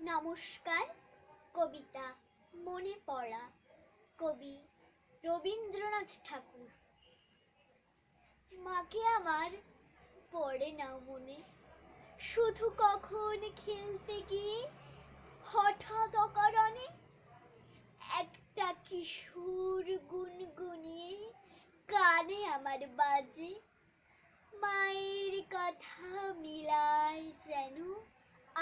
নমস্কার। কবিতা মনে পড়া, কবি রবীন্দ্রনাথ ঠাকুর। মাকে আমার পড়ে না মনে, শুধু কখন খেলতে গিয়ে হঠাৎ অকারণে একটা কিশোর গুনগুনিয়ে কানে আমার বাজে। মায়ের কথা মিলায় যেন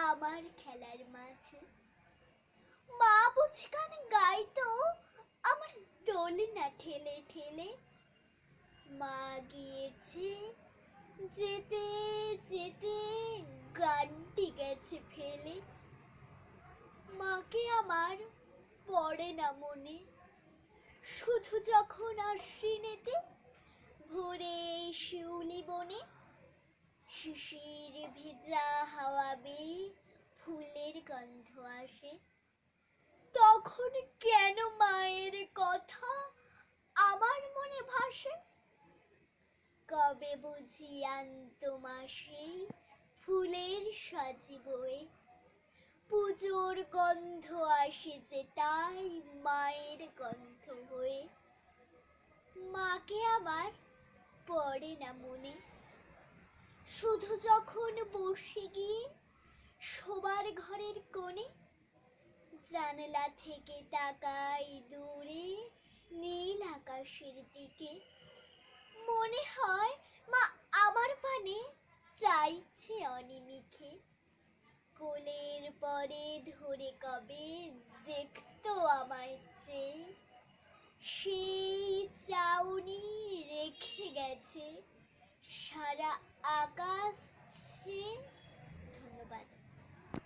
আমার খেলার মাঝে। মা বুঝি গান গাইতো আমার দোলনা ঠেলে ঠেলে। মা গিয়েছে যেতে যেতে গানটি গেছে ফেলে। মাকে আমার পড়ে না মনে, শুধু যখন আশ্বিনেতে ভোরে শিউলি বনে শিশির ভেজা হাওয়া বেয়ে ফুলের গন্ধ আসে। তখন কেন মায়ের কথা আমার মনে ভাসে? কবে বুঝি আনতো মা সেই ফুলের সাজি বয়ে। পুজোর গন্ধ আসে যে তাই মায়ের গন্ধ হয়ে। মাকে আমার পড়ে না মনে, শুধু যখন বসে গিয়ে শোবার ঘরের কোণে জানলা থেকে তাকাই দূরে নীল আকাশের দিকে। মনে হয় মা আমার পানে চাইছে অনিমিষে। কোলের পরে ধরে কবে দেখতো আমায় চেয়ে, সেই চাউনি রেখে গেছে সারা আকাশ ছেয়ে।